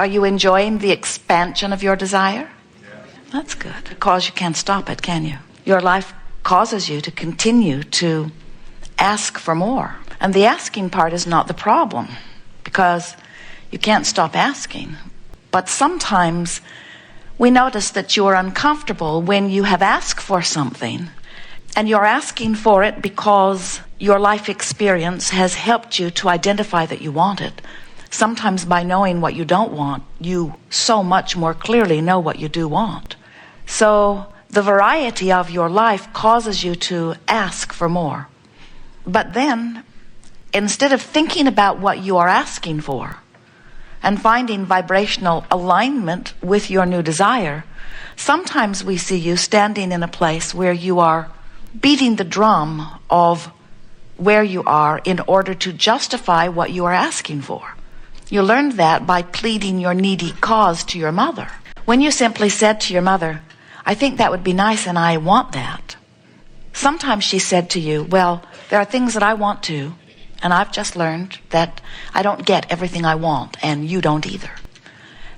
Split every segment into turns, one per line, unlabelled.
Are you enjoying the expansion of your desire? That's good, because you can't stop it, can you? Your life causes you to continue to ask for more. And the asking part is not the problem, because you can't stop asking. But sometimes we notice that you're uncomfortable when you have asked for something, and you're asking for it because your life experience has helped you to identify that you want it. Sometimes by knowing what you don't want, you so much more clearly know what you do want. So the variety of your life causes you to ask for more. But then, instead of thinking about what you are asking for and finding vibrational alignment with your new desire, sometimes we see you standing in a place where you are beating the drum of where you are in order to justify what you are asking for. You learned that by pleading your needy cause to your mother. When you simply said to your mother, I think that would be nice and I want that. Sometimes she said to you, well, there are things that I want to, and I've just learned that I don't get everything I want, and you don't either.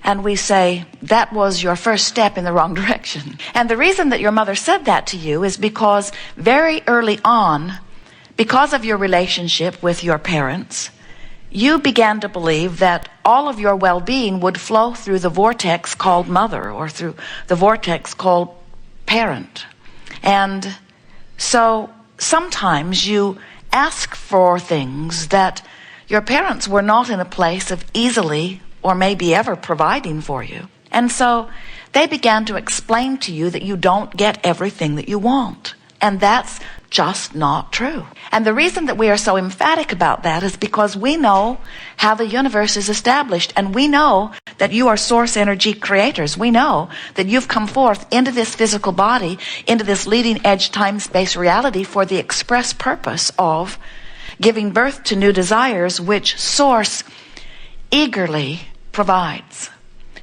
And we say, that was your first step in the wrong direction. And the reason that your mother said that to you is because very early on, because of your relationship with your parents, you began to believe that all of your well-being would flow through the vortex called mother, or through the vortex called parent. And so sometimes you ask for things that your parents were not in a place of easily or maybe ever providing for you. And so they began to explain to you that you don't get everything that you want. And that's just not true. And the reason that we are so emphatic about that is because we know how the universe is established, and we know that you are source energy creators. We know that you've come forth into this physical body, into this leading edge time-space reality for the express purpose of giving birth to new desires, which source eagerly provides.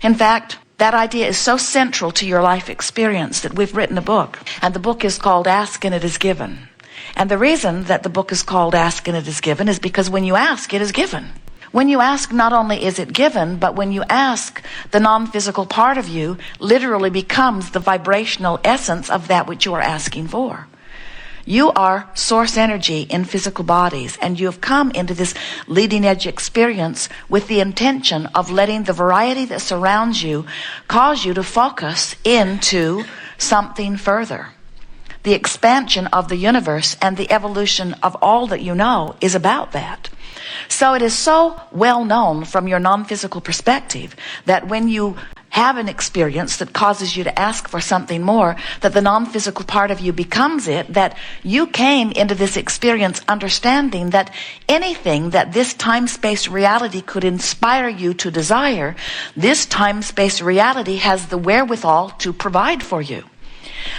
In fact, that idea is so central to your life experience that we've written a book. And the book is called Ask and It Is Given. And the reason that the book is called Ask and It Is Given is because when you ask, it is given. When you ask, not only is it given, but when you ask, the non-physical part of you literally becomes the vibrational essence of that which you are asking for. You are source energy in physical bodies, and you have come into this leading edge experience with the intention of letting the variety that surrounds you cause you to focus into something further. The expansion of the universe and the evolution of all that you know is about that. So it is so well known from your non-physical perspective that when you have an experience that causes you to ask for something more, that the non-physical part of you becomes it, that you came into this experience understanding that anything that this time-space reality could inspire you to desire, this time-space reality has the wherewithal to provide for you.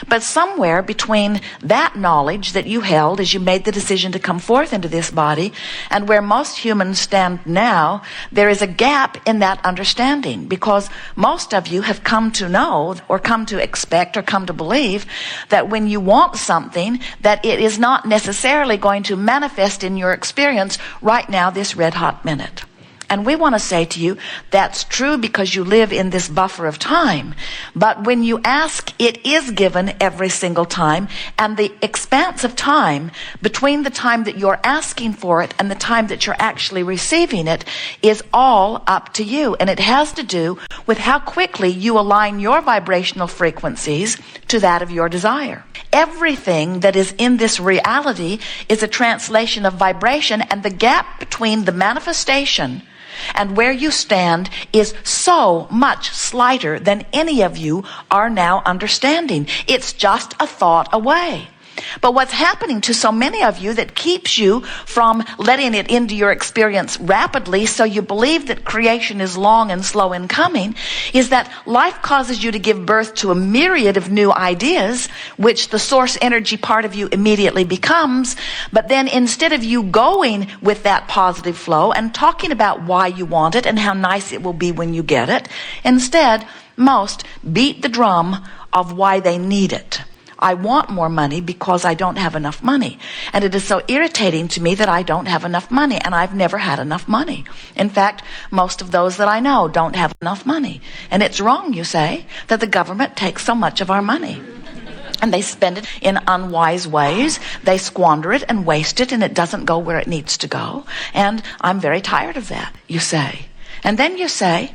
But somewhere between that knowledge that you held as you made the decision to come forth into this body and where most humans stand now, there is a gap in that understanding, because most of you have come to know or come to expect or come to believe that when you want something, that it is not necessarily going to manifest in your experience right now, this red hot minute. And we want to say to you, that's true because you live in this buffer of time. But when you ask, it is given every single time. And the expanse of time between the time that you're asking for it and the time that you're actually receiving it is all up to you. And it has to do with how quickly you align your vibrational frequencies to that of your desire. Everything that is in this reality is a translation of vibration, and the gap between the manifestation and where you stand is so much slighter than any of you are now understanding. It's just a thought away. But what's happening to so many of you that keeps you from letting it into your experience rapidly, so you believe that creation is long and slow in coming, is that life causes you to give birth to a myriad of new ideas, which the source energy part of you immediately becomes. But then instead of you going with that positive flow and talking about why you want it and how nice it will be when you get it, instead, most beat the drum of why they need it, I want more money because I don't have enough money. And it is so irritating to me that I don't have enough money, and I've never had enough money. In fact, most of those that I know don't have enough money. And it's wrong, you say, that the government takes so much of our money. And they spend it in unwise ways. They squander it and waste it, and it doesn't go where it needs to go. And I'm very tired of that, you say. And then you say,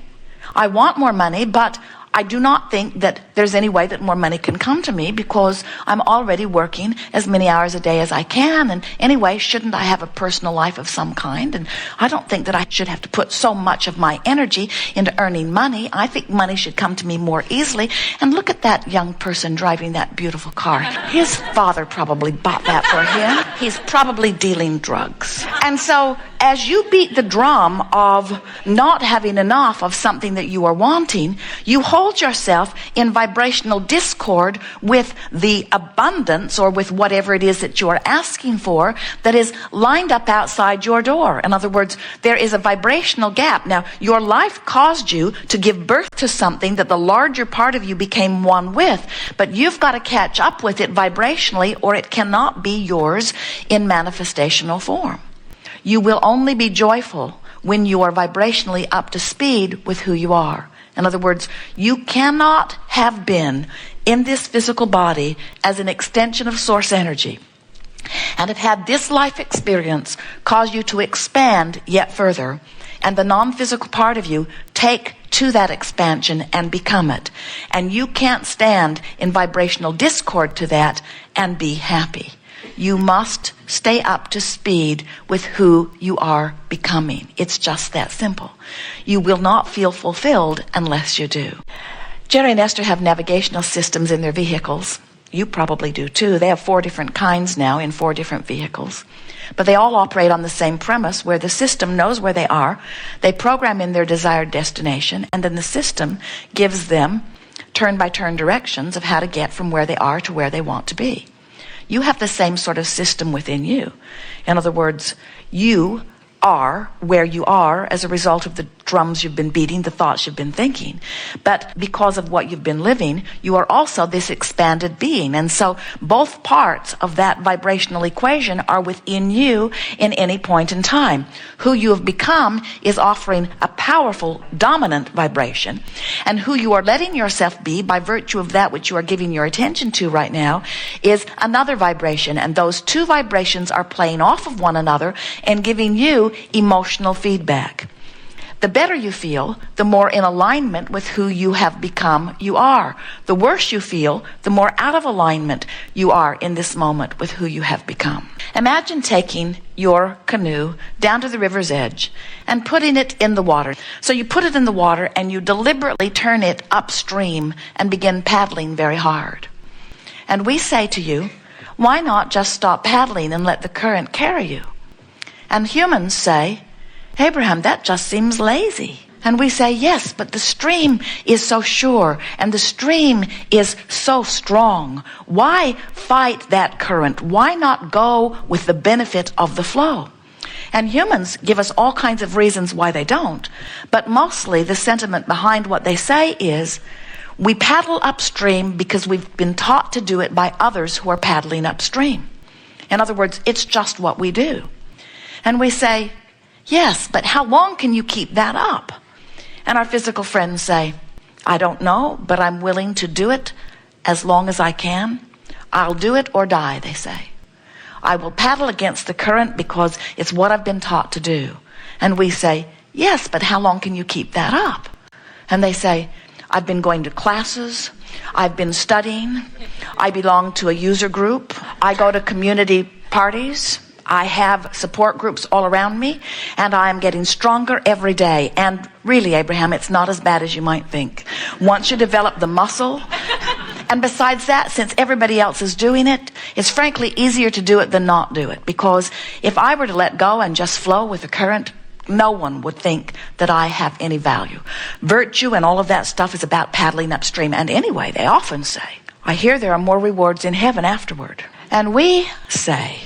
I want more money, but I do not think that there's any way that more money can come to me because I'm already working as many hours a day as I can. And anyway, shouldn't I have a personal life of some kind? And I don't think that I should have to put so much of my energy into earning money. I think money should come to me more easily. And look at that young person driving that beautiful car. His father probably bought that for him. He's probably dealing drugs. And so as you beat the drum of not having enough of something that you are wanting, you hold yourself in vibrational discord with the abundance or with whatever it is that you are asking for that is lined up outside your door. In other words, there is a vibrational gap. Now, your life caused you to give birth to something that the larger part of you became one with, but you've got to catch up with it vibrationally or it cannot be yours in manifestational form. You will only be joyful when you are vibrationally up to speed with who you are. In other words, you cannot have been in this physical body as an extension of source energy and have had this life experience cause you to expand yet further, and the non-physical part of you take to that expansion and become it. And you can't stand in vibrational discord to that and be happy. You must stay up to speed with who you are becoming. It's just that simple. You will not feel fulfilled unless you do. Jerry and Esther have navigational systems in their vehicles. You probably do too. They have 4 different kinds now in 4 different vehicles. But they all operate on the same premise where the system knows where they are. They program in their desired destination, and then the system gives them turn-by-turn directions of how to get from where they are to where they want to be. You have the same sort of system within you. In other words, you are where you are as a result of the drums you've been beating, the thoughts you've been thinking. But because of what you've been living, you are also this expanded being. And so both parts of that vibrational equation are within you in any point in time. Who you have become is offering a powerful, dominant vibration. And who you are letting yourself be by virtue of that which you are giving your attention to right now is another vibration. And those 2 vibrations are playing off of one another and giving you emotional feedback. The better you feel, the more in alignment with who you have become you are. The worse you feel, the more out of alignment you are in this moment with who you have become. Imagine taking your canoe down to the river's edge and putting it in the water. So you put it in the water and you deliberately turn it upstream and begin paddling very hard. And we say to you, why not just stop paddling and let the current carry you? And humans say, Abraham, that just seems lazy. And we say, yes, but the stream is so sure and the stream is so strong. Why fight that current? Why not go with the benefit of the flow? And humans give us all kinds of reasons why they don't. But mostly the sentiment behind what they say is, we paddle upstream because we've been taught to do it by others who are paddling upstream. In other words, it's just what we do. And we say, yes, but how long can you keep that up? And our physical friends say, I don't know, but I'm willing to do it as long as I can. I'll do it or die, they say. I will paddle against the current because it's what I've been taught to do. And we say, yes, but how long can you keep that up? And they say, I've been going to classes. I've been studying. I belong to a user group. I go to community parties. I have support groups all around me, and I am getting stronger every day. And really, Abraham, it's not as bad as you might think. Once you develop the muscle, and besides that, since everybody else is doing it, it's frankly easier to do it than not do it. Because if I were to let go and just flow with the current, no one would think that I have any value. Virtue and all of that stuff is about paddling upstream. And anyway, they often say, I hear there are more rewards in heaven afterward. And we say,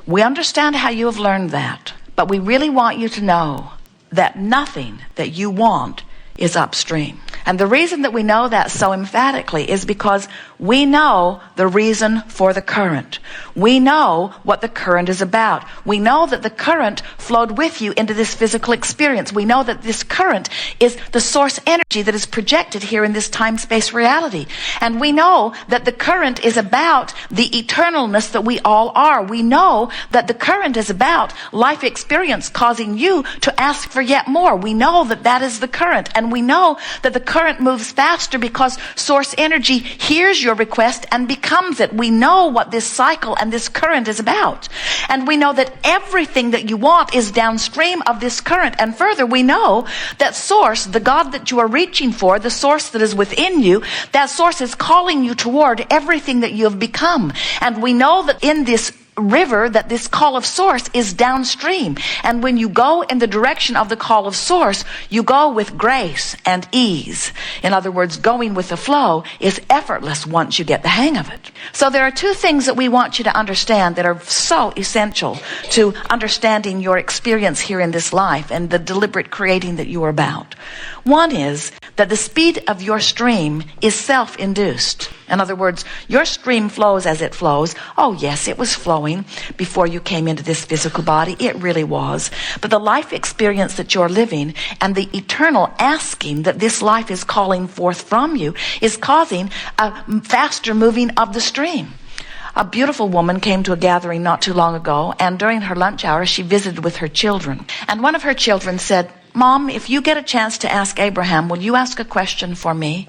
we understand how you have learned that, but we really want you to know that nothing that you want is upstream. And the reason that we know that so emphatically is because we know the reason for the current. We know what the current is about. We know that the current flowed with you into this physical experience. We know that this current is the source energy that is projected here in this time-space reality. And we know that the current is about the eternalness that we all are. We know that the current is about life experience causing you to ask for yet more. We know that that is the current. And we know that the current moves faster because source energy hears your request and becomes it. We know what this cycle and this current is about. And we know that everything that you want is downstream of this current. And further, we know that source, the God that you are reaching for, the source that is within you, that source is calling you toward everything that you have become. And we know that in this river, that this call of source is downstream. And when you go in the direction of the call of source, you go with grace and ease. In other words, going with the flow is effortless once you get the hang of it. So there are two things that we want you to understand that are so essential to understanding your experience here in this life and the deliberate creating that you are about. One is that the speed of your stream is self-induced. In other words, your stream flows as it flows. Oh yes, it was flowing before you came into this physical body. It really was. But the life experience that you're living and the eternal asking that this life is calling forth from you is causing a faster moving of the stream. A beautiful woman came to a gathering not too long ago, and during her lunch hour, she visited with her children. And one of her children said, "Mom, if you get a chance to ask Abraham, will you ask a question for me?"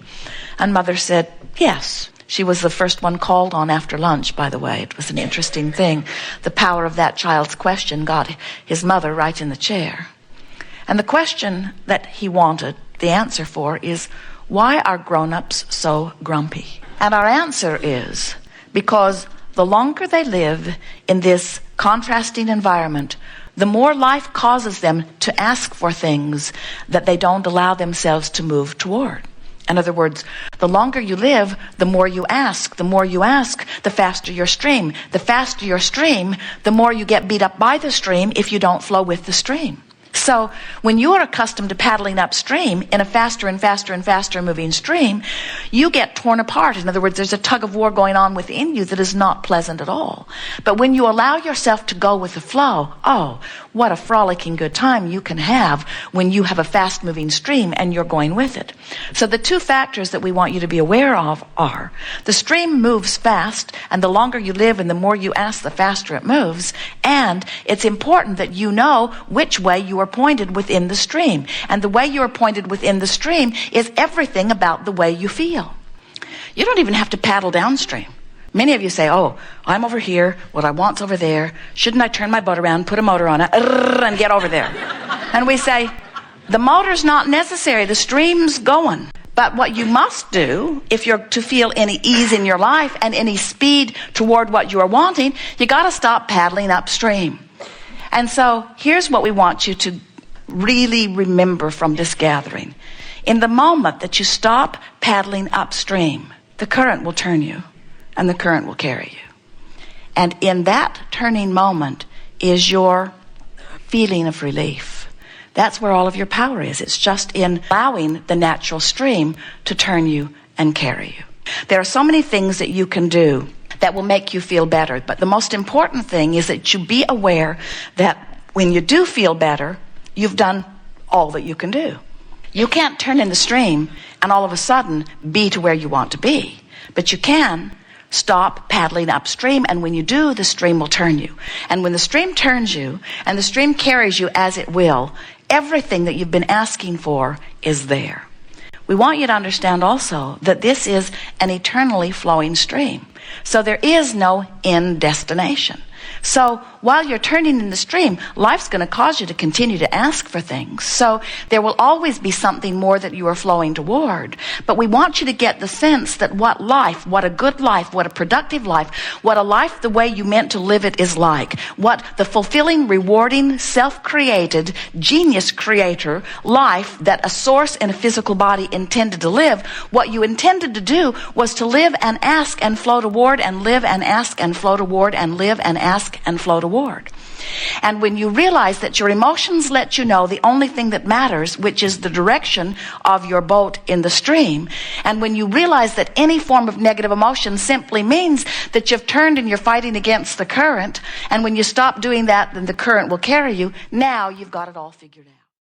And Mother said, "Yes." She was the first one called on after lunch, by the way. It was an interesting thing. The power of that child's question got his mother right in the chair. And the question that he wanted the answer for is, why are grown-ups so grumpy? And our answer is, because the longer they live in this contrasting environment, the more life causes them to ask for things that they don't allow themselves to move toward. In other words, the longer you live, the more you ask. The more you ask, the faster your stream. The faster your stream, the more you get beat up by the stream if you don't flow with the stream. So when you are accustomed to paddling upstream in a faster and faster and faster moving stream, you get torn apart. In other words, there's a tug of war going on within you that is not pleasant at all. But when you allow yourself to go with the flow, oh, what a frolicking good time you can have when you have a fast moving stream and you're going with it. So the two factors that we want you to be aware of are the stream moves fast, and the longer you live and the more you ask, the faster it moves. And it's important that you know which way you are pointed within the stream. And the way you are pointed within the stream is everything about the way you feel. You don't even have to paddle downstream. Many of you say, oh, I'm over here, what I want's over there. Shouldn't I turn my boat around, put a motor on it, and get over there? And we say, the motor's not necessary, the stream's going. But what you must do, if you're to feel any ease in your life and any speed toward what you are wanting, you got to stop paddling upstream. And so here's what we want you to really remember from this gathering. In the moment that you stop paddling upstream, the current will turn you and the current will carry you. And in that turning moment is your feeling of relief. That's where all of your power is. It's just in allowing the natural stream to turn you and carry you. There are so many things that you can do that will make you feel better. But the most important thing is that you be aware that when you do feel better, you've done all that you can do. You can't turn in the stream and all of a sudden be to where you want to be. But you can stop paddling upstream, and when you do, the stream will turn you. And when the stream turns you and the stream carries you as it will, everything that you've been asking for is there. We want you to understand also that this is an eternally flowing stream. So there is no end destination. So while you're turning in the stream, life's going to cause you to continue to ask for things. So there will always be something more that you are flowing toward. But we want you to get the sense that what life, what a good life, what a productive life, what a life the way you meant to live it is like, what the fulfilling, rewarding, self-created, genius creator life that a source in a physical body intended to live, what you intended to do was to live and ask and flow toward, and live and ask and flow toward, and live and ask and flow toward. And when you realize that your emotions let you know the only thing that matters, which is the direction of your boat in the stream, and when you realize that any form of negative emotion simply means that you've turned and you're fighting against the current, and when you stop doing that, then the current will carry you, now you've got it all figured out.